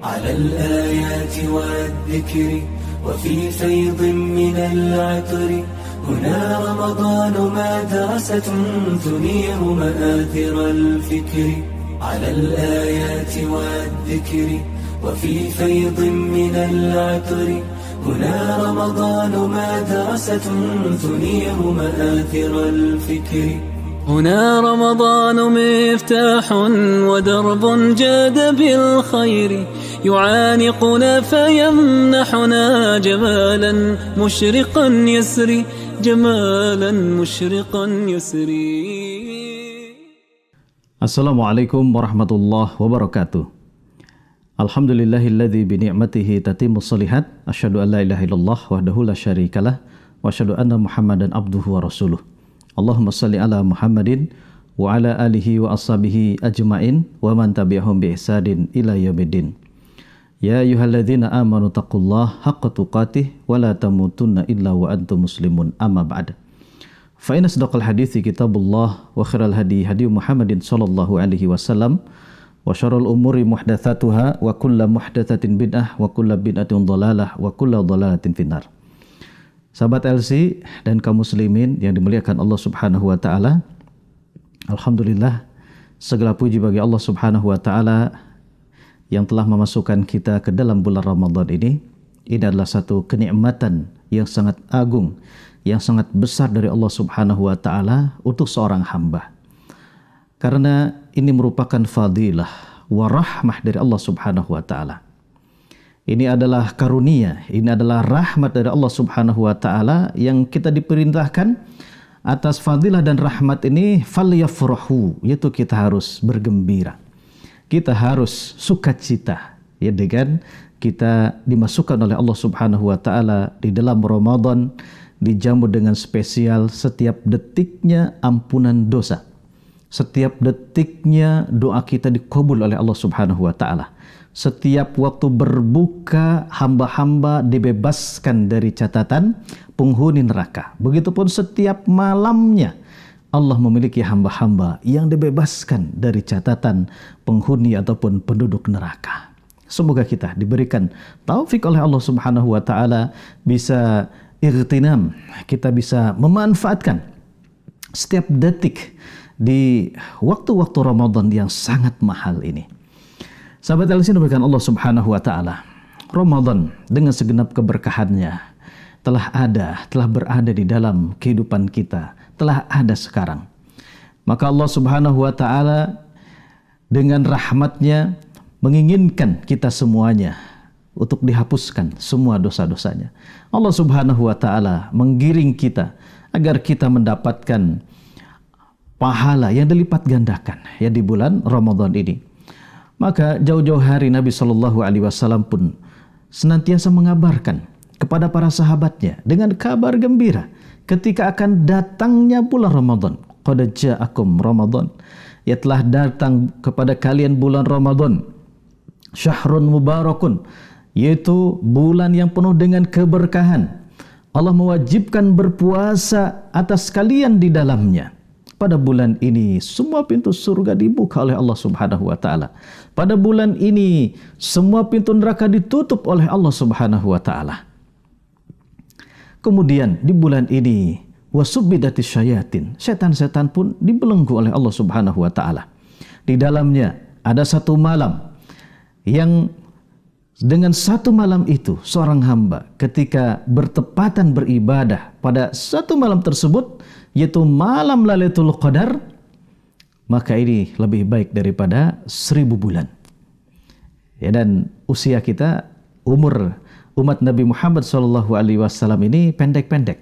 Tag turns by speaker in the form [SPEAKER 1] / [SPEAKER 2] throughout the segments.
[SPEAKER 1] على الآيات والذكر وفي فيض من العطر هنا رمضان مدرسة تنير مآثر الفكر على الآيات والذكر وفي فيض من العطر هنا رمضان مدرسة تنير مآثر الفكر هنا رمضان مفتاح ودرب جاد بالخير يعانقنا فيمنحنا جمالا مشرقا يسري جمالا مشرقا يسري.
[SPEAKER 2] Assalamualaikum warahmatullahi wabarakatuh. Alhamdulillahilladzi bini'matihi tatimmus shalihat. Asyhadu an la ilaha illallah wahdahu la syarikalah wa asyhadu anna Muhammadan abduhu wa rasuluh. Allahumma salli ala Muhammadin wa ala alihi wa ashabihi ajmain wa man tabi'ahum bi ihsanin ila yaumiddin. Ya ayyuhalladzina amanu taqullaha haqqa tuqatih wa la tamutunna illa wa antum muslimun, amma ba'd. Fa inna asdaqal hadithi kitabullah wa khairal hadi hadi Muhammadin sallallahu alaihi wasallam wa syarrul umuri muhdatsatuha wa kullu muhdatsatin bid'ah wa kullu bid'atin dhalalah wa kullu dhalalatin finnar. Sahabat LC dan kaum muslimin yang dimuliakan Allah Subhanahu wa taala. Alhamdulillah, segala puji bagi Allah Subhanahu wa taala yang telah memasukkan kita ke dalam bulan Ramadan ini. Ini adalah satu kenikmatan yang sangat agung, yang sangat besar dari Allah Subhanahu wa taala untuk seorang hamba. Karena ini merupakan fadilah wa rahmah dari Allah Subhanahu wa taala. Ini adalah karunia, ini adalah rahmat dari Allah Subhanahu wa taala yang kita diperintahkan atas fadilah dan rahmat ini falyafrahu, yaitu kita harus bergembira. Kita harus sukacita ya dengan kita dimasukkan oleh Allah Subhanahu wa taala di dalam Ramadan, dijamu dengan spesial setiap detiknya ampunan dosa. Setiap detiknya doa kita dikabul oleh Allah Subhanahu wa taala. Setiap waktu berbuka hamba-hamba dibebaskan dari catatan penghuni neraka. Begitupun setiap malamnya Allah memiliki hamba-hamba yang dibebaskan dari catatan penghuni ataupun penduduk neraka. Semoga kita diberikan taufik oleh Allah Subhanahu wa taala bisa irtinam, kita bisa memanfaatkan setiap detik di waktu-waktu Ramadan yang sangat mahal ini. Sahabat al-Sin diberikan Allah Subhanahu wa taala. Ramadan dengan segenap keberkahannya telah berada di dalam kehidupan kita, telah ada sekarang. Maka Allah Subhanahu wa taala dengan rahmatnya menginginkan kita semuanya untuk dihapuskan semua dosa-dosanya. Allah Subhanahu wa taala menggiring kita agar kita mendapatkan pahala yang dilipat gandakan ya di bulan Ramadan ini. Maka jauh-jauh hari Nabi Shallallahu Alaihi Wasallam pun senantiasa mengabarkan kepada para sahabatnya dengan kabar gembira ketika akan datangnya bulan Ramadan. Qad ja'akum Ramadan, ya telah datang kepada kalian bulan Ramadan. Syahrun mubarakun, yaitu bulan yang penuh dengan keberkahan. Allah mewajibkan berpuasa atas kalian di dalamnya. Pada bulan ini semua pintu surga dibuka oleh Allah Subhanahu wa taala. Pada bulan ini semua pintu neraka ditutup oleh Allah Subhanahu wa taala. Kemudian di bulan ini wasubbidatis syayatin, setan-setan pun dibelenggu oleh Allah Subhanahu wa taala. Di dalamnya ada satu malam yang dengan satu malam itu seorang hamba ketika bertepatan beribadah pada satu malam tersebut, yaitu malam Lailatul Qadar, maka ini lebih baik daripada 1000 bulan. Ya, dan usia kita, umur umat Nabi Muhammad SAW ini pendek-pendek.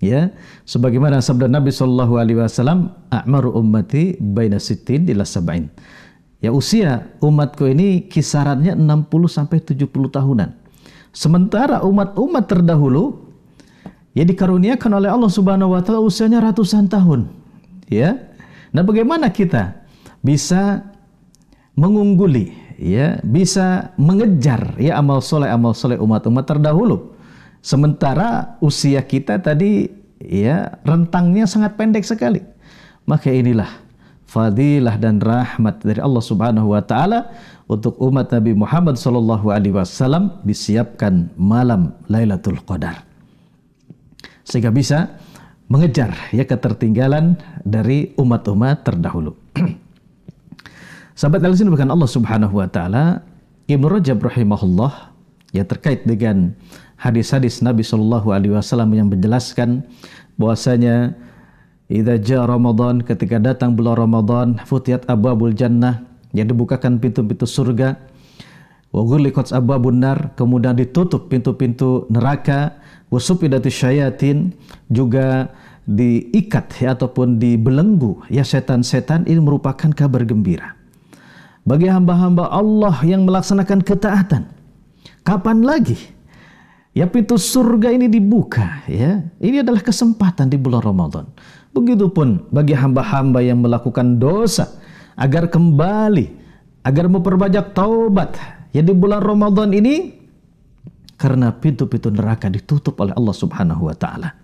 [SPEAKER 2] Ya, sebagaimana sabda Nabi SAW, a'maru ummati baina sittin ila sab'in. Ya, usia umatku ini kisarannya 60 sampai 70 tahunan. Sementara umat-umat terdahulu ya dikaruniakan oleh Allah Subhanahu wa taala usianya ratusan tahun. Ya. Nah, bagaimana kita bisa mengungguli ya, bisa mengejar ya amal soleh umat-umat terdahulu. Sementara usia kita tadi ya rentangnya sangat pendek sekali. Maka inilah fadilah dan rahmat dari Allah Subhanahu wa taala untuk umat Nabi Muhammad sallallahu alaihi wasallam disiapkan malam Lailatul Qadar. Sehingga bisa mengejar ya ketertinggalan dari umat-umat terdahulu. Sahabat al-Sin bukan Allah Subhanahu wa taala, Ibnu Rajab rahimahullah ya terkait dengan hadis-hadis Nabi sallallahu alaihi wasallam yang menjelaskan bahwasanya idza jaa Ramadan, ketika datang bulan Ramadan, futiyat abwabul jannah, yang dibukakan pintu-pintu surga, wa ghulliqat abwabun nar, kemudian ditutup pintu-pintu neraka, wa sufidatus syayatin, juga diikat ya, ataupun dibelenggu ya setan-setan. Ini merupakan kabar gembira bagi hamba-hamba Allah yang melaksanakan ketaatan. Kapan lagi ya pintu surga ini dibuka ya? Ini adalah kesempatan di bulan Ramadan. Begitupun bagi hamba-hamba yang melakukan dosa agar kembali, agar memperbanyak taubat ya di bulan Ramadan ini, karena pintu-pintu neraka ditutup oleh Allah Subhanahu wa taala.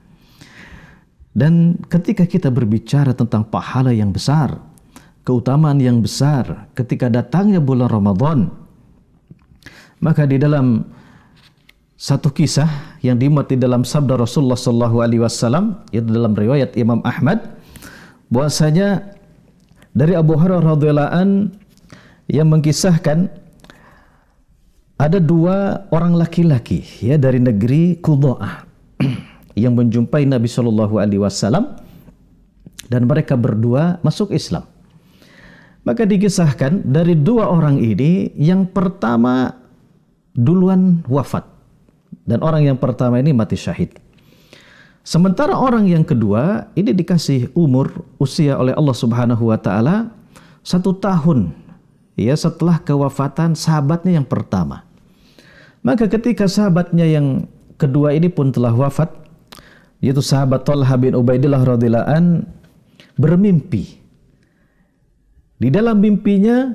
[SPEAKER 2] Dan ketika kita berbicara tentang pahala yang besar, keutamaan yang besar ketika datangnya bulan Ramadan, maka di dalam satu kisah yang dimuat di dalam sabda Rasulullah sallallahu alaihi wasallam, yaitu dalam riwayat Imam Ahmad, bahwasanya dari Abu Hurairah radhiyallahu an yang mengkisahkan ada dua orang laki-laki ya dari negeri Qudaah yang menjumpai Nabi sallallahu alaihi wasallam dan mereka berdua masuk Islam. Maka dikisahkan dari dua orang ini, yang pertama duluan wafat, dan orang yang pertama ini mati syahid. Sementara orang yang kedua ini dikasih usia oleh Allah Subhanahu wa taala 1 tahun ya setelah kewafatan sahabatnya yang pertama. Maka ketika sahabatnya yang kedua ini pun telah wafat, yaitu sahabat Thalhah bin Ubaidillah radhiyallahu an, bermimpi. Di dalam mimpinya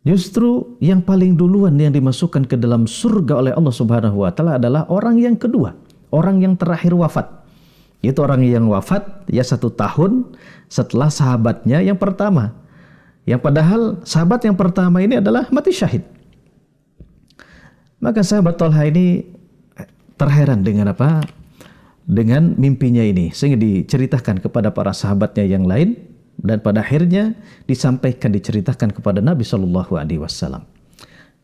[SPEAKER 2] justru yang paling duluan yang dimasukkan ke dalam surga oleh Allah Subhanahu wa taala adalah orang yang kedua, orang yang terakhir wafat. Itu orang yang wafat ya 1 tahun setelah sahabatnya yang pertama. Yang padahal sahabat yang pertama ini adalah mati syahid. Maka sahabat Thalhah ini terheran dengan apa? Dengan mimpinya ini, sehingga diceritakan kepada para sahabatnya yang lain. Dan pada akhirnya disampaikan, diceritakan kepada Nabi Shallallahu Alaihi Wasallam.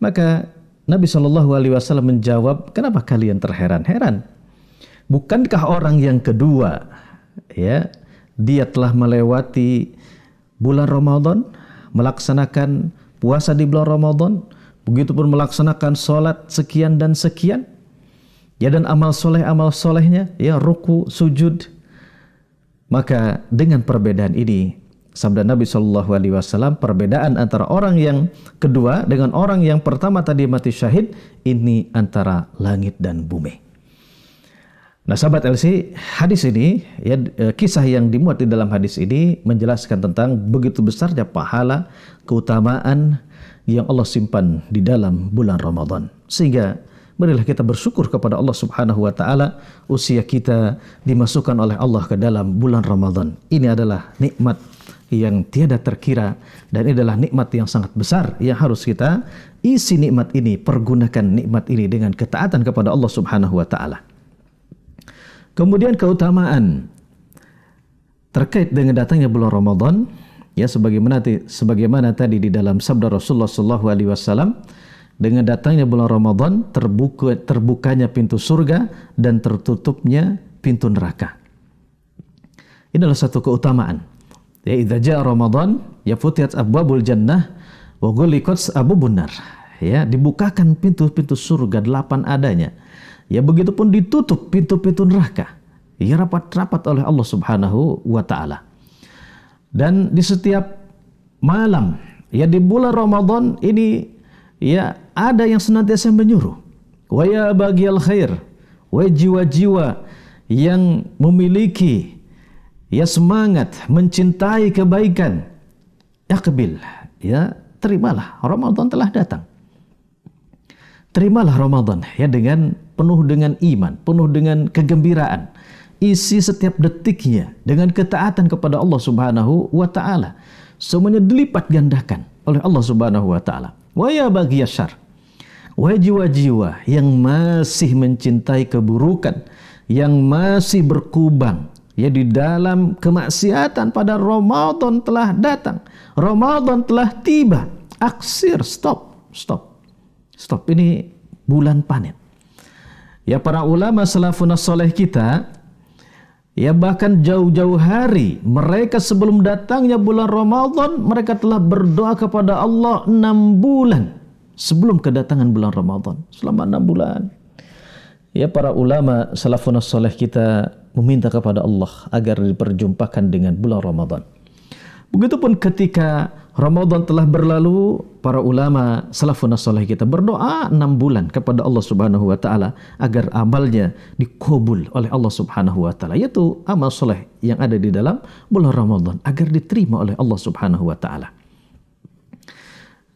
[SPEAKER 2] Maka Nabi Shallallahu Alaihi Wasallam menjawab, kenapa kalian terheran-heran? Bukankah orang yang kedua, ya, dia telah melewati bulan Ramadan, melaksanakan puasa di bulan Ramadan, begitupun melaksanakan sholat sekian dan sekian, ya, dan amal solehnya, ya, ruku, sujud. Maka dengan perbedaan ini, sabda Nabi Shallallahu Alaihi Wasallam, perbedaan antara orang yang kedua dengan orang yang pertama tadi mati syahid ini antara langit dan bumi. Nah, sahabat LC, hadis ini ya, kisah yang dimuat di dalam hadis ini menjelaskan tentang begitu besarnya pahala, keutamaan yang Allah simpan di dalam bulan Ramadan. Sehingga marilah kita bersyukur kepada Allah Subhanahu wa taala, usia kita dimasukkan oleh Allah ke dalam bulan Ramadan. Ini adalah nikmat yang tiada terkira, dan ini adalah nikmat yang sangat besar yang harus kita isi nikmat ini, pergunakan nikmat ini dengan ketaatan kepada Allah Subhanahu wa taala. Kemudian keutamaan terkait dengan datangnya bulan Ramadan, ya, sebagaimana tadi di dalam sabda Rasulullah sallallahu alaihi wasallam, dengan datangnya bulan Ramadan terbukanya pintu surga dan tertutupnya pintu neraka. Ini adalah satu keutamaan. Ya, idza jaa Ramadan ya futiyat abwabul jannah wa ghulliqat abwabun nar. Ya, dibukakan pintu-pintu surga 8 adanya. Ya, begitupun ditutup pintu-pintu neraka. Ya, rapat-rapat oleh Allah Subhanahu wa taala. Dan di setiap malam ya di bulan Ramadan ini, ya, ada yang senantiasa menyuruh, wa ya baghiyal khair, wa jiwa-jiwa yang memiliki ya semangat mencintai kebaikan, yaqbil, ya, terimalah Ramadan telah datang. Terimalah Ramadan ya dengan penuh dengan iman, penuh dengan kegembiraan. Isi setiap detiknya dengan ketaatan kepada Allah Subhanahu wa taala. semuanya dilipat gandakan oleh Allah Subhanahu wa taala. Wa ya baghiyas syarr, wahai jiwa-jiwa yang masih mencintai keburukan, yang masih berkubang ya di dalam kemaksiatan, pada Ramadan telah datang, Ramadan telah tiba. Aksir, stop. Ini bulan panen. Ya, para ulama salafun saleh kita, ya bahkan jauh-jauh hari mereka sebelum datangnya bulan Ramadan, mereka telah berdoa kepada Allah 6 bulan sebelum kedatangan bulan Ramadan. Selama 6 bulan. Ya, para ulama salafun saleh kita meminta kepada Allah agar diperjumpakan dengan bulan Ramadan. Begitupun ketika Ramadan telah berlalu, para ulama salafun saleh kita berdoa 6 bulan kepada Allah Subhanahu wa taala agar amalnya dikabul oleh Allah Subhanahu wa taala, yaitu amal soleh yang ada di dalam bulan Ramadan agar diterima oleh Allah Subhanahu wa taala.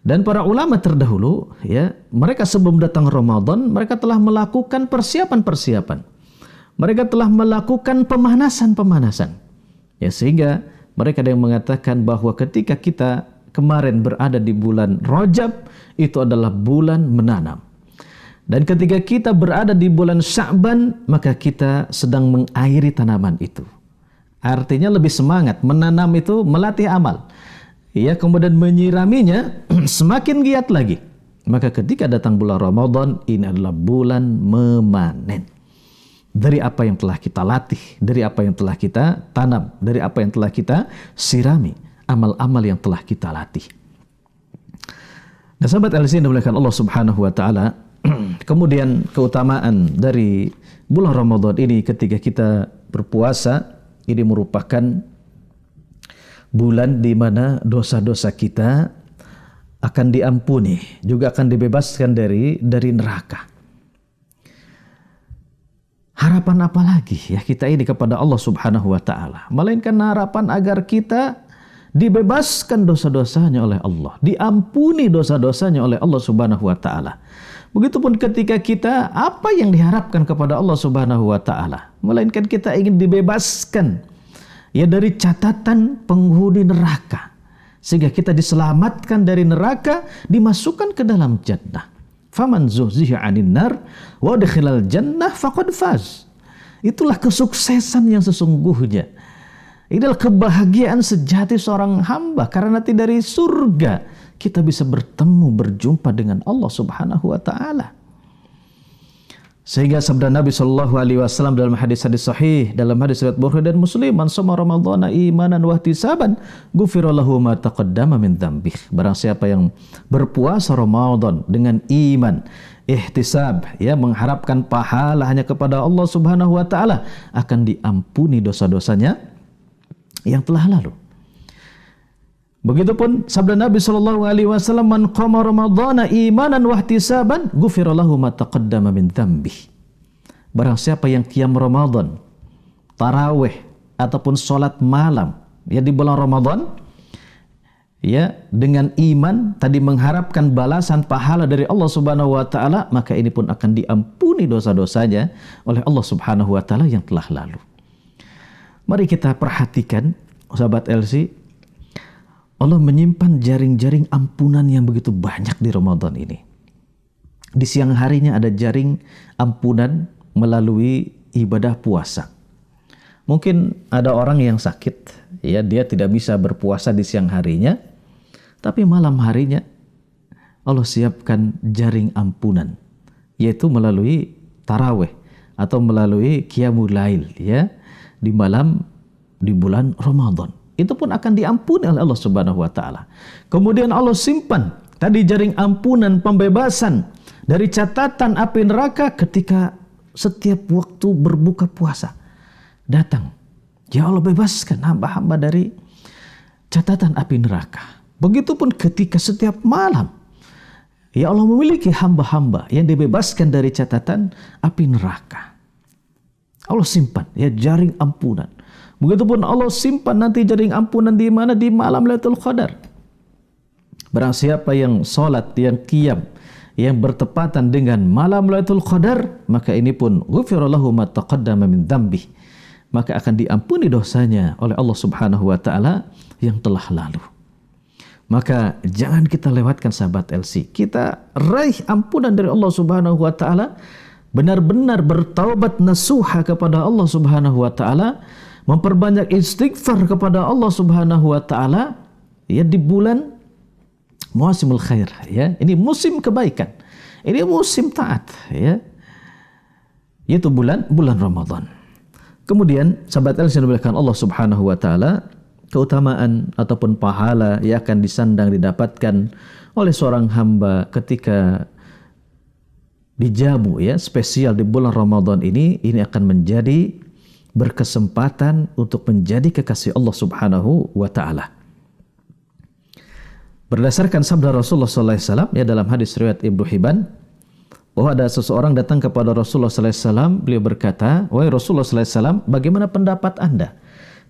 [SPEAKER 2] Dan para ulama terdahulu, ya, mereka sebelum datang Ramadan, mereka telah melakukan persiapan-persiapan. Mereka telah melakukan pemanasan-pemanasan. Ya, sehingga mereka ada yang mengatakan bahwa ketika kita kemarin berada di bulan Rajab, itu adalah bulan menanam. Dan ketika kita berada di bulan Sya'ban, maka kita sedang mengairi tanaman itu. Artinya lebih semangat. Menanam itu melatih amal. Ya, kemudian menyiraminya semakin giat lagi. Maka ketika datang bulan Ramadan, ini adalah bulan memanen. Dari apa yang telah kita latih, dari apa yang telah kita tanam, dari apa yang telah kita sirami, amal-amal yang telah kita latih. Dan sahabat LC yang dimuliakan Allah Subhanahu wa taala, kemudian keutamaan dari bulan Ramadan ini ketika kita berpuasa, ini merupakan bulan di mana dosa-dosa kita akan diampuni, juga akan dibebaskan dari neraka. Harapan apa lagi ya kita ini kepada Allah Subhanahu wa taala, melainkan harapan agar kita dibebaskan dosa-dosanya oleh Allah, diampuni dosa-dosanya oleh Allah Subhanahu wa taala. Begitupun ketika kita, apa yang diharapkan kepada Allah Subhanahu wa taala, melainkan kita ingin dibebaskan ya dari catatan penghuni neraka, sehingga kita diselamatkan dari neraka, dimasukkan ke dalam jannah. Faman zuhziha 'anil nar wa adkhilal jannah faqad faz. Itulah kesuksesan yang sesungguhnya. Inilah kebahagiaan sejati seorang hamba, karena nanti dari surga kita bisa bertemu, berjumpa dengan Allah Subhanahu wa taala. Sehingga sabda Nabi sallallahu alaihi wasallam dalam hadis-hadis sahih, dalam hadis riwayat Bukhari dan Muslim, man shoma ramadhana imanan wa ihtisaban ghufira lahu ma taqaddama min dzambih. Barang siapa yang berpuasa Ramadan dengan iman, ihtisab, ya, mengharapkan pahala hanya kepada Allah Subhanahu wa taala, akan diampuni dosa-dosanya yang telah lalu. Begitupun sabda Nabi sallallahu alaihi wasallam, man qama ramadhana imanan wa ihtisaban ghufira lahu ma taqaddama min dzambih. Barang siapa yang qiyam Ramadan, tarawih ataupun salat malam ya di bulan Ramadan, ya, dengan iman tadi mengharapkan balasan pahala dari Allah Subhanahu wa taala, maka ini pun akan diampuni dosa-dosanya oleh Allah Subhanahu wa taala yang telah lalu. Mari kita perhatikan, sahabat LC, Allah menyimpan jaring-jaring ampunan yang begitu banyak di Ramadan ini. Di siang harinya ada jaring ampunan melalui ibadah puasa. Mungkin ada orang yang sakit, ya, dia tidak bisa berpuasa di siang harinya, tapi malam harinya Allah siapkan jaring ampunan, yaitu melalui tarawih atau melalui qiyamul lail, ya, di bulan Ramadan. Itu pun akan diampuni oleh Allah Subhanahu wa taala. Kemudian Allah simpan tadi jaring ampunan, pembebasan dari catatan api neraka ketika setiap waktu berbuka puasa datang. Ya Allah, bebaskan hamba-hamba dari catatan api neraka. Begitupun ketika setiap malam, ya Allah memiliki hamba-hamba yang dibebaskan dari catatan api neraka. Allah simpan ya jaring ampunan. Begitupun Allah simpan nanti jaring ampunan di mana? Di malam Lailatul Qadar. Barang siapa yang salat, yang qiyam, yang bertepatan dengan malam Lailatul Qadar, maka ini pun ghufira lahu ma taqaddama min dzambih. Maka akan diampuni dosanya oleh Allah Subhanahu wa taala yang telah lalu. Maka jangan kita lewatkan sahabat LC. Kita raih ampunan dari Allah Subhanahu wa taala, benar-benar bertaubat nasuha kepada Allah Subhanahu wa taala, memperbanyak istighfar kepada Allah Subhanahu wa taala ya di bulan muasimul khair ya. Ini musim kebaikan. Ini musim taat ya. Yaitu bulan Ramadan. Kemudian sahabat LC yang dimuliakan Allah Subhanahu wa taala, keutamaan ataupun pahala yang akan disandang didapatkan oleh seorang hamba ketika dijamu ya spesial di bulan Ramadan ini akan menjadi berkesempatan untuk menjadi kekasih Allah Subhanahu wa taala. Berdasarkan sabda Rasulullah sallallahu alaihi wasallam ya dalam hadis riwayat Ibnu Hibban, bahwa ada seseorang datang kepada Rasulullah sallallahu alaihi wasallam, beliau berkata, "Wahai Rasulullah sallallahu alaihi wasallam, bagaimana pendapat Anda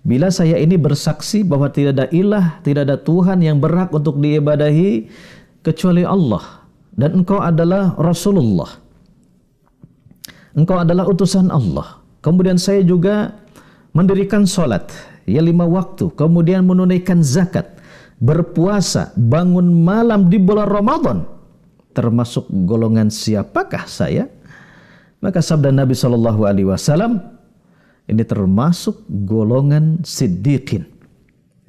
[SPEAKER 2] bila saya ini bersaksi bahwa tidak ada ilah, tidak ada Tuhan yang berhak untuk diibadahi kecuali Allah, dan engkau adalah Rasulullah, engkau adalah utusan Allah. Kemudian saya juga mendirikan sholat, ya 5 waktu, kemudian menunaikan zakat, berpuasa, bangun malam di bulan Ramadan. Termasuk golongan siapakah saya?" Maka sabda Nabi SAW, ini termasuk golongan siddiqin.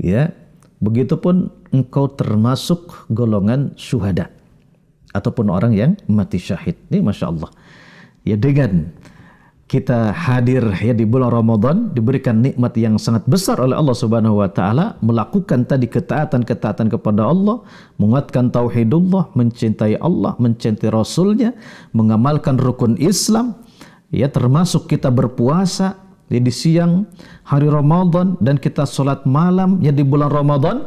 [SPEAKER 2] Ya, begitupun engkau termasuk golongan syuhada ataupun orang yang mati syahid. Ini masya Allah. Ya dengan kita hadir ya di bulan Ramadan diberikan nikmat yang sangat besar oleh Allah Subhanahu wa taala, melakukan tadi ketaatan kepada Allah, menguatkan tauhidullah, mencintai Allah, mencintai Rasulnya, mengamalkan rukun Islam, ya termasuk kita berpuasa di siang hari Ramadan dan kita sholat malam ya di bulan Ramadan,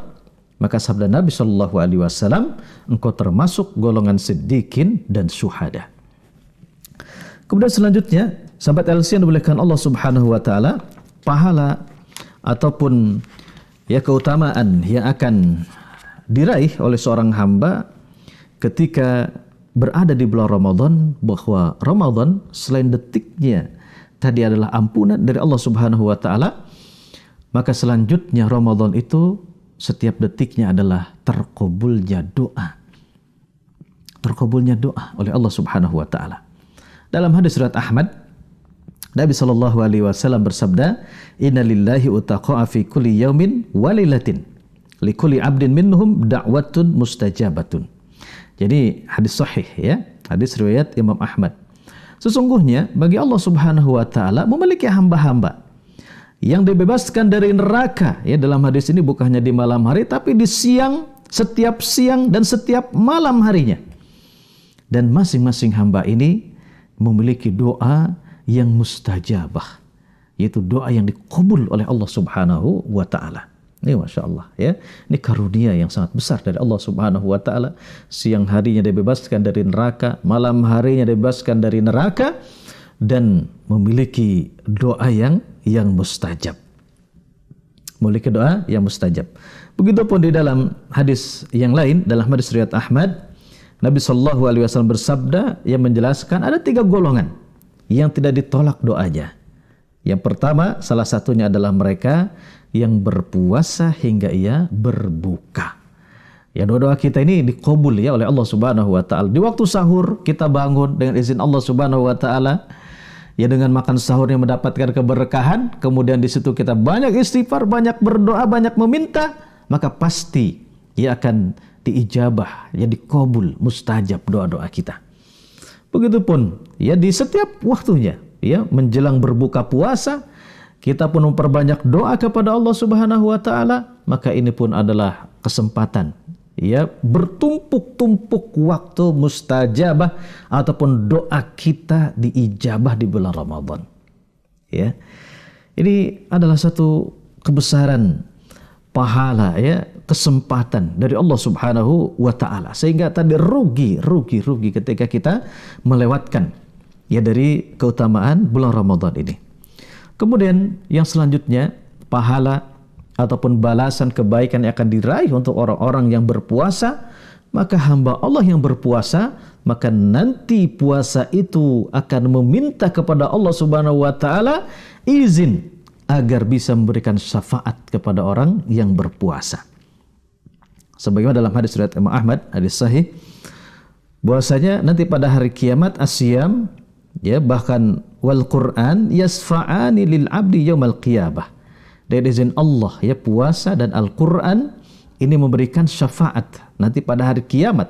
[SPEAKER 2] maka sabda Nabi Shallallahu Alaihi Wasallam, engkau termasuk golongan siddiqin dan syuhada. Kemudian selanjutnya, sahabat LC yang dimuliakan Allah Subhanahu Wa Taala, pahala ataupun ya keutamaan yang akan diraih oleh seorang hamba ketika berada di bulan Ramadan, bahwa Ramadan selain detiknya tadi adalah ampunan dari Allah Subhanahu wa taala, maka selanjutnya Ramadan itu setiap detiknya adalah terkabulnya doa. Terkabulnya doa oleh Allah Subhanahu wa taala. Dalam hadis riwayat Ahmad, Nabi sallallahu alaihi wasallam bersabda, "Inna lillahi utaqa'a fi kulli yaumin wa lailatin, li kulli 'abdin minhum da'watun mustajabatun." Jadi hadis sahih ya, hadis riwayat Imam Ahmad. Sesungguhnya bagi Allah Subhanahu wa taala memiliki hamba-hamba yang dibebaskan dari neraka ya, dalam hadis ini bukan hanya di malam hari tapi di siang, setiap siang dan setiap malam harinya. Dan masing-masing hamba ini memiliki doa yang mustajabah, yaitu doa yang dikabul oleh Allah Subhanahu wa taala. Ini masya Allah ya, ini karunia yang sangat besar dari Allah Subhanahu wa taala. Siang harinya dibebaskan dari neraka, malam harinya dibebaskan dari neraka, dan memiliki doa yang mustajab. Memiliki doa yang mustajab. Begitupun di dalam hadis yang lain, dalam hadis riwayat Ahmad, Nabi sallallahu alaihi wasallam bersabda yang menjelaskan ada 3 golongan yang tidak ditolak doanya. Yang pertama, salah satunya adalah mereka yang berpuasa hingga ia berbuka. Ya, doa-doa kita ini dikabul ya oleh Allah Subhanahu wa taala. Di waktu sahur kita bangun dengan izin Allah Subhanahu wa taala, ya dengan makan sahur yang mendapatkan keberkahan, kemudian di situ kita banyak istighfar, banyak berdoa, banyak meminta, maka pasti ia akan diijabah, ya dikabul, mustajab doa-doa kita. Begitupun ya di setiap waktunya, ya menjelang berbuka puasa kita pun memperbanyak doa kepada Allah Subhanahu wa taala, maka ini pun adalah kesempatan ya bertumpuk-tumpuk waktu mustajabah ataupun doa kita diijabah di bulan Ramadan. Ya. Ini adalah satu kebesaran pahala ya, kesempatan dari Allah Subhanahu wa taala. Sehingga tadi rugi ketika kita melewatkan ya dari keutamaan bulan Ramadan ini. Kemudian yang selanjutnya, pahala ataupun balasan kebaikan yang akan diraih untuk orang-orang yang berpuasa. Maka hamba Allah yang berpuasa, maka nanti puasa itu akan meminta kepada Allah Subhanahu wa taala izin agar bisa memberikan syafaat kepada orang yang berpuasa. Sebagaimana dalam hadis riwayat Imam Ahmad, hadis sahih, bahwasanya nanti pada hari kiamat asyam, ya, bahkan wal Quran yasfa'ani lil abdi yaumal qiyamah. Dari izin Allah, ya, puasa dan Al-Quran ini memberikan syafaat nanti pada hari kiamat.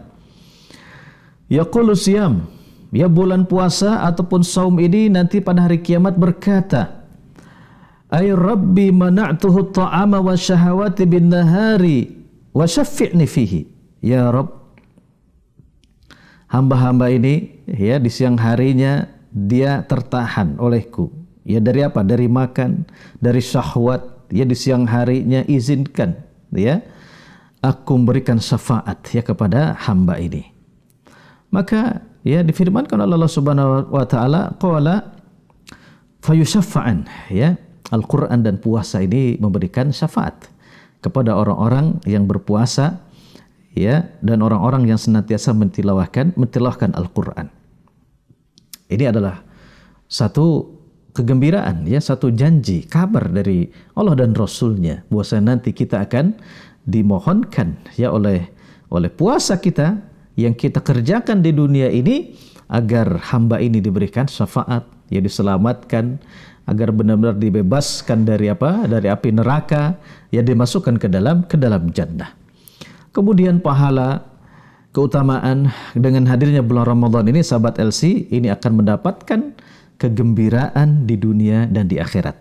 [SPEAKER 2] Yaqulu siyam, ya, bulan puasa ataupun saum ini nanti pada hari kiamat berkata, ay rabbi mana'tuhu ta'ama wa syahawati bin nahari wa syaffi'ni fihi. Ya Rabb, hamba-hamba ini, ya, di siang harinya dia tertahan olehku. Ya, dari apa? Dari makan, dari syahwat. Ya, di siang harinya izinkan, ya, aku memberikan syafaat, ya, kepada hamba ini. Maka, ya, difirmankan oleh Allah Subhanahu wa taala, qala fayushaffa'an, ya, Al-Quran dan puasa ini memberikan syafaat kepada orang-orang yang berpuasa, ya, dan orang-orang yang senantiasa mentilawahkan Al-Quran. Ini adalah satu kegembiraan, ya, satu janji, kabar dari Allah dan Rasul-Nya bahwasanya nanti kita akan dimohonkan, ya, oleh puasa kita yang kita kerjakan di dunia ini agar hamba ini diberikan syafaat, ya, diselamatkan agar benar-benar dibebaskan dari apa? Dari api neraka, ya, dimasukkan ke dalam jannah. Kemudian pahala, keutamaan dengan hadirnya bulan Ramadan ini, sahabat LC, ini akan mendapatkan kegembiraan di dunia dan di akhirat.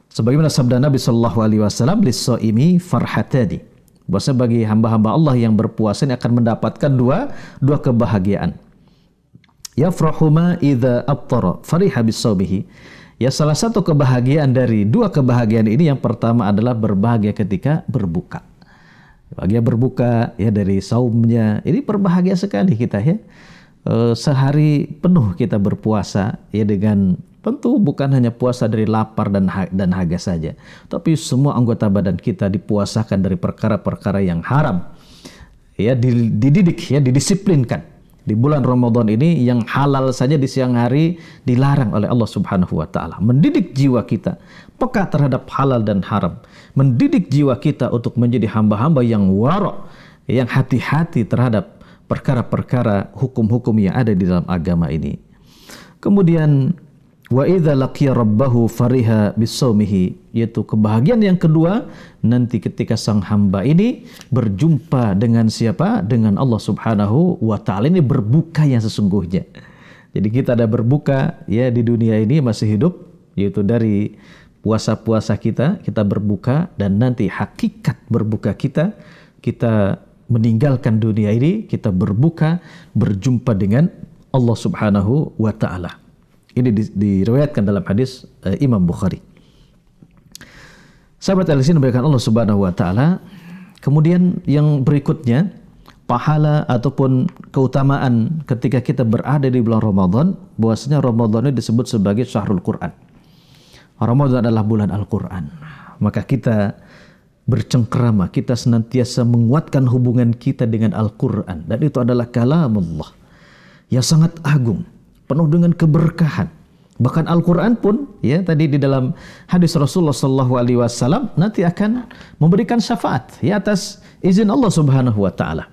[SPEAKER 2] Sebagaimana sabda Nabi sallallahu alaihi wasallam, lis-shaimi farhatani. Bahwasanya bagi hamba-hamba Allah yang berpuasa ini akan mendapatkan dua kebahagiaan. Yafrahu ma idza aftara fariha bis-shaumihi. Ya, salah satu kebahagiaan dari dua kebahagiaan ini, yang pertama adalah berbahagia ketika berbuka. Bahagia berbuka, ya, dari saumnya. Ini berbahagia sekali kita, ya. Sehari penuh kita berpuasa, ya, dengan tentu bukan hanya puasa dari lapar dan haga saja, tapi semua anggota badan kita dipuasakan dari perkara-perkara yang haram, ya, dididik, ya, didisiplinkan. Di bulan Ramadan ini yang halal saja di siang hari dilarang oleh Allah Subhanahu wa taala. Mendidik jiwa kita peka terhadap halal dan haram, mendidik jiwa kita untuk menjadi hamba-hamba yang wara', yang hati-hati terhadap perkara-perkara hukum-hukum yang ada di dalam agama ini. Kemudian wa idza laqiya rabbahu fariha bisaumihi, yaitu kebahagiaan yang kedua nanti ketika sang hamba ini berjumpa dengan siapa? Dengan Allah Subhanahu wa taala. Ini berbuka yang sesungguhnya. Jadi kita ada berbuka, ya, di dunia ini masih hidup, yaitu dari puasa-puasa kita berbuka, dan nanti hakikat berbuka kita meninggalkan dunia ini, kita berbuka berjumpa dengan Allah Subhanahu wa taala. Ini diriwayatkan dalam hadis Imam Bukhari. Sahabat al-Isin memberikan Allah Subhanahu wa taala. Kemudian yang berikutnya, pahala ataupun keutamaan ketika kita berada di bulan Ramadan, bahwasanya Ramadan ini disebut sebagai Syahrul Quran. Ramadan adalah bulan Al-Quran. Maka kita bercengkrama, kita senantiasa menguatkan hubungan kita dengan Al-Quran, dan itu adalah kalamullah yang sangat agung, penuh dengan keberkahan. Bahkan Al-Quran pun, ya, tadi di dalam hadis Rasulullah sallallahu alaihi wasallam nanti akan memberikan syafaat, ya, atas izin Allah Subhanahu wa taala.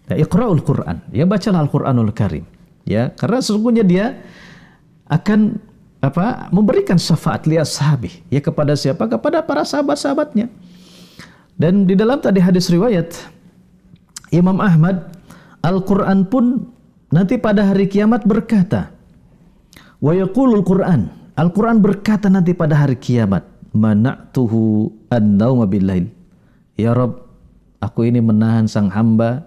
[SPEAKER 2] Ya, Iqra'ul Quran, ya, bacalah Al-Quranul Karim, ya, karena sesungguhnya dia akan memberikan syafaat li ashabi, ya, kepada siapa? Kepada para sahabat-sahabatnya. Dan di dalam tadi hadis riwayat Imam Ahmad, Al-Quran pun nanti pada hari kiamat berkata, wa yaqulul Quran, Al-Quran berkata nanti pada hari kiamat, mana'tuhu an-nauma bil-lail. Ya Rabb, aku ini menahan sang hamba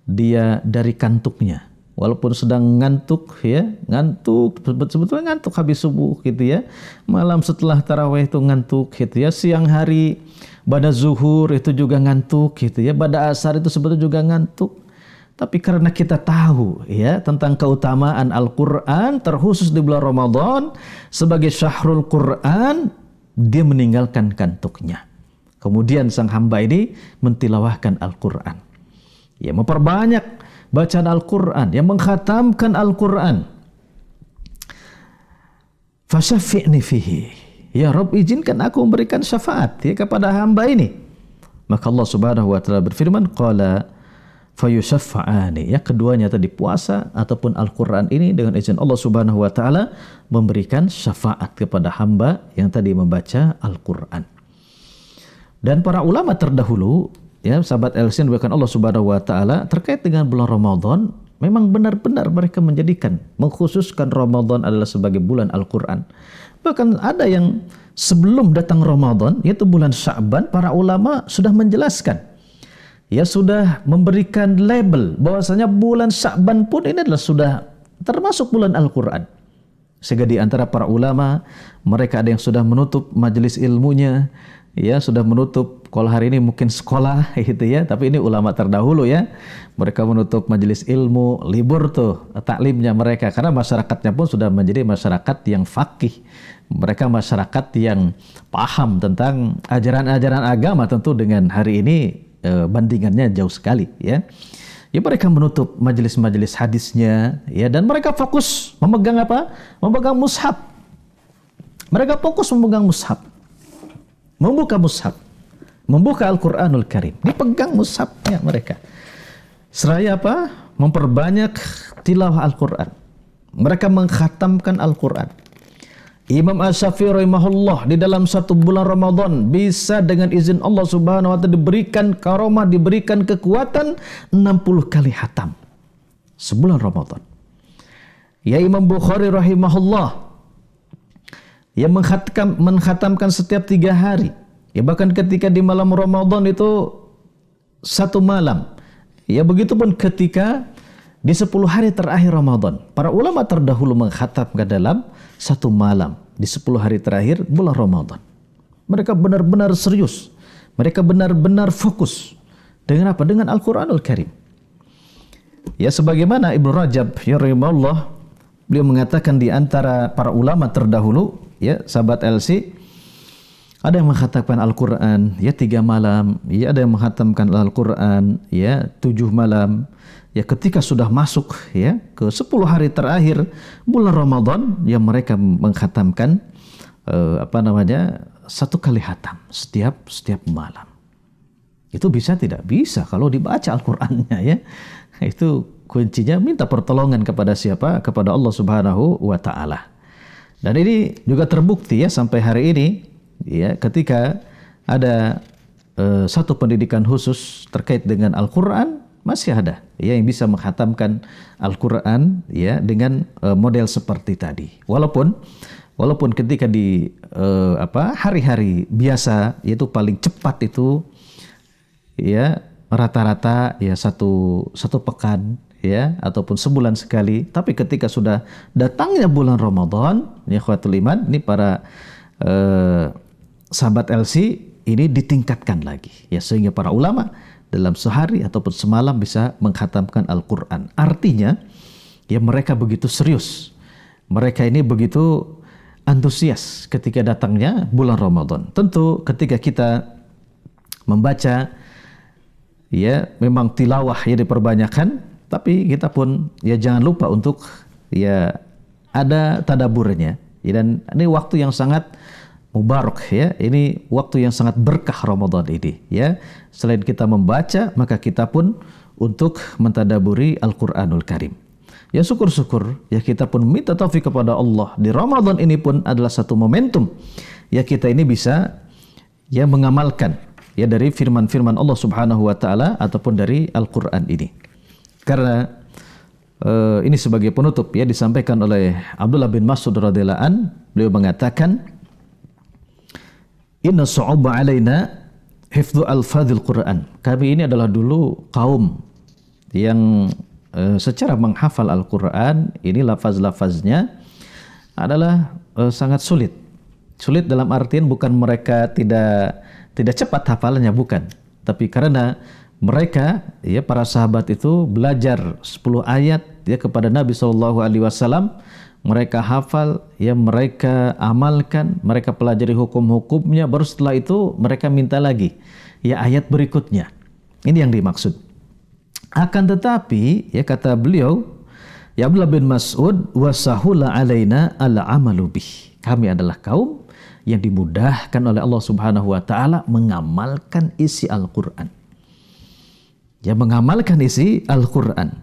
[SPEAKER 2] dia dari kantuknya. Walaupun sedang ngantuk, ya, ngantuk, sebetulnya ngantuk habis subuh, gitu, ya. Malam setelah tarawih itu ngantuk, gitu, ya. Siang hari pada zuhur itu juga ngantuk, gitu, ya. Pada asar itu sebetulnya juga ngantuk. Tapi karena kita tahu, ya, tentang keutamaan Al-Quran terkhusus di bulan Ramadan sebagai Syahrul Quran, dia meninggalkan kantuknya. Kemudian sang hamba ini mentilawahkan Al-Quran, ya, memperbanyak bacaan Al-Quran, yang mengkhatamkan Al-Quran. Fasyafi'ni fihi, ya Rabb, izinkan aku memberikan syafaat, ya, kepada hamba ini. Maka Allah Subhanahu wa taala berfirman, qala fayushaffa'ani. Ya, keduanya tadi puasa ataupun Al-Qur'an ini dengan izin Allah Subhanahu wa taala memberikan syafaat kepada hamba yang tadi membaca Al-Qur'an. Dan para ulama terdahulu, ya sahabat Elsin bahkan Allah Subhanahu wa taala terkait dengan bulan Ramadan, memang benar-benar mereka mengkhususkan Ramadan adalah sebagai bulan Al-Qur'an. Bahkan ada yang sebelum datang Ramadan, yaitu bulan Sya'ban, para ulama sudah menjelaskan, ya sudah memberikan label bahwasanya bulan Sya'ban pun ini adalah sudah termasuk bulan Al-Qur'an. Sehingga di antara para ulama, mereka ada yang sudah menutup majelis ilmunya, ya sudah menutup, kalau hari ini mungkin sekolah gitu ya, tapi ini ulama terdahulu ya, mereka menutup majelis ilmu, libur tuh taklimnya mereka, karena masyarakatnya pun sudah menjadi masyarakat yang faqih, mereka masyarakat yang paham tentang ajaran-ajaran agama. Tentu dengan hari ini bandingannya jauh sekali ya. Ya, mereka menutup majelis-majelis hadisnya ya, dan mereka fokus memegang apa? Memegang mushaf. Mereka fokus memegang mushaf. Membuka mushaf. Membuka Al-Qur'anul Karim. Dipegang mushafnya mereka. Seraya apa? Memperbanyak tilawah Al-Qur'an. Mereka mengkhatamkan Al-Qur'an. Imam Asy-Syafi'i rahimahullah di dalam satu bulan Ramadan bisa dengan izin Allah Subhanahu wa taala diberikan karomah, diberikan kekuatan 60 kali khatam sebulan Ramadan. Ya, Imam Bukhari rahimahullah yang mengkhatamkan setiap 3 hari. Ya, bahkan ketika di malam Ramadan itu 1 malam. Ya, begitupun ketika di 10 hari terakhir Ramadan. Para ulama terdahulu mengkhatamkan dalam 1 malam di 10 hari terakhir bulan Ramadan. Mereka benar-benar serius. Mereka benar-benar fokus. Dengan apa? Dengan Al-Qur'anul Karim. Ya, sebagaimana Ibnu Rajab ya rahimahullah, beliau mengatakan di antara para ulama terdahulu, ya sahabat LC, ada yang mengkhatamkan Al-Qur'an ya 3 malam, ya ada yang mengkhatamkan Al-Qur'an ya 7 malam. Ya, ketika sudah masuk ya ke 10 hari terakhir bulan Ramadan, ya mereka mengkhatamkan 1 kali khatam setiap malam. Itu bisa tidak? Bisa kalau dibaca Al-Qur'annya ya. Itu kuncinya minta pertolongan kepada siapa? Kepada Allah Subhanahu wa taala. Dan ini juga terbukti ya sampai hari ini ya, ketika ada satu pendidikan khusus terkait dengan Al-Qur'an, masih ada ya yang bisa mengkhatamkan Al-Qur'an ya dengan model seperti tadi. Walaupun ketika di hari-hari biasa, yaitu paling cepat itu ya rata-rata ya satu pekan ya ataupun sebulan sekali. Tapi ketika sudah datangnya bulan Ramadan, ya ikhwatul iman, ini para sahabat LC ini ditingkatkan lagi ya, sehingga para ulama dalam sehari ataupun semalam bisa mengkhatamkan Al-Qur'an. Artinya ya mereka begitu serius. Mereka ini begitu antusias ketika datangnya bulan Ramadan. Tentu ketika kita membaca ya memang tilawah ya diperbanyakan, tapi kita pun ya jangan lupa untuk ya ada tadaburnya. Ya, dan ini waktu yang sangat mubarak ya, ini waktu yang sangat berkah Ramadan ini ya. Selain kita membaca, maka kita pun untuk mentadaburi Al-Qur'anul Karim. Ya syukur-syukur ya kita pun minta taufik kepada Allah. Di Ramadan ini pun adalah satu momentum ya kita ini bisa ya mengamalkan ya dari firman-firman Allah Subhanahu wa taala ataupun dari Al-Qur'an ini. Karena ini sebagai penutup ya disampaikan oleh Abdullah bin Mas'ud radhiyallahu an, beliau mengatakan, inna su'uba alaina hifdhu al-fadhil Qur'an. Kami ini adalah dulu kaum yang secara menghafal Al-Qur'an, ini lafaz-lafaznya adalah sangat sulit. Sulit dalam artian bukan mereka tidak cepat hafalannya, bukan. Tapi karena mereka ya para sahabat itu belajar 10 ayat ya kepada Nabi SAW, mereka hafal, ya mereka amalkan, mereka pelajari hukum-hukumnya, baru setelah itu mereka minta lagi ya ayat berikutnya. Ini yang dimaksud. Akan tetapi ya kata beliau ya Abdullah bin Mas'ud, wasahula alaina ala amalu bih. Kami adalah kaum yang dimudahkan oleh Allah Subhanahu wa taala mengamalkan isi Al-Qur'an. Ya, mengamalkan isi Al-Qur'an.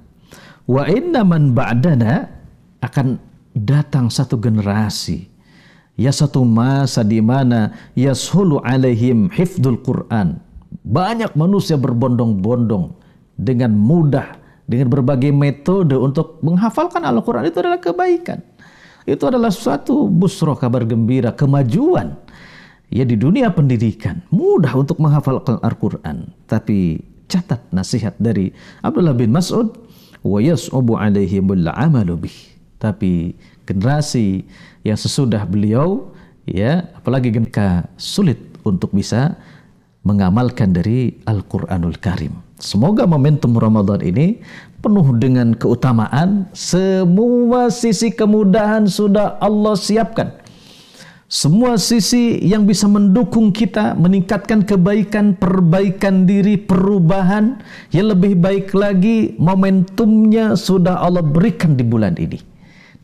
[SPEAKER 2] Wa inna man ba'dana, akan datang satu generasi, ya satu masa di mana yashulu alaihim hifdzul Qur'an. Banyak manusia berbondong-bondong dengan mudah, dengan berbagai metode untuk menghafalkan Al-Qur'an. Itu adalah kebaikan. Itu adalah suatu busra, kabar gembira, kemajuan. Ya, di dunia pendidikan mudah untuk menghafalkan Al-Qur'an. Tapi catat nasihat dari Abdullah bin Mas'ud, wa yas'ubu alaihimul amalu bih. Tapi generasi yang sesudah beliau, ya, apalagi ketika sulit untuk bisa mengamalkan dari Al-Quranul Karim. Semoga momentum Ramadan ini penuh dengan keutamaan. Semua sisi kemudahan sudah Allah siapkan. Semua sisi yang bisa mendukung kita meningkatkan kebaikan, perbaikan diri, perubahan yang lebih baik lagi, momentumnya sudah Allah berikan di bulan ini.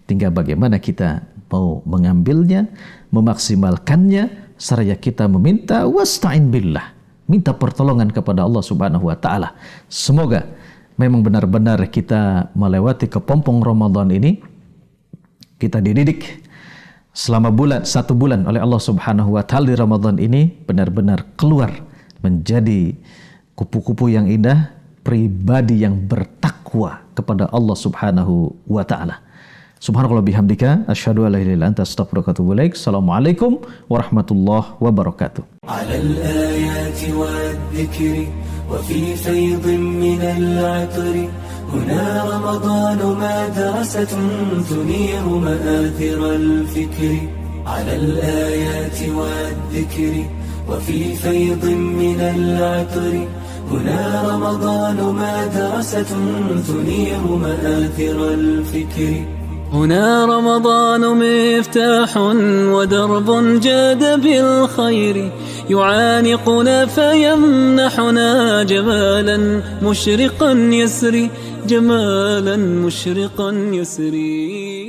[SPEAKER 2] Tinggal bagaimana kita mau mengambilnya, memaksimalkannya, seraya kita meminta wasta'in billah, minta pertolongan kepada Allah Subhanahu wa taala. Semoga memang benar-benar kita melewati kepompong Ramadan ini, kita dididik selama satu bulan oleh Allah Subhanahu wa taala di Ramadan ini, benar-benar keluar menjadi kupu-kupu yang indah, pribadi yang bertakwa kepada Allah Subhanahu wa taala. Subhanakallah bihamdika, asyhadu an la ilaha illa anta, astaghfiruka wa atubu ilaik. Assalamualaikum warahmatullahi wabarakatuh. 'Alal ayati wadh-dhikri wa fi faydhin minal 'atri huna ramadanu madrasatun tuniru ma'athiral fikri. 'Alal ayati wadh-dhikri wa fi faydhin minal 'atri huna ramadanu madrasatun tuniru ma'athiral fikri. هنا رمضان مفتاح ودرب جاد بالخير يعانقنا فيمنحنا جمالا مشرقا يسري، جمالا مشرقا يسري.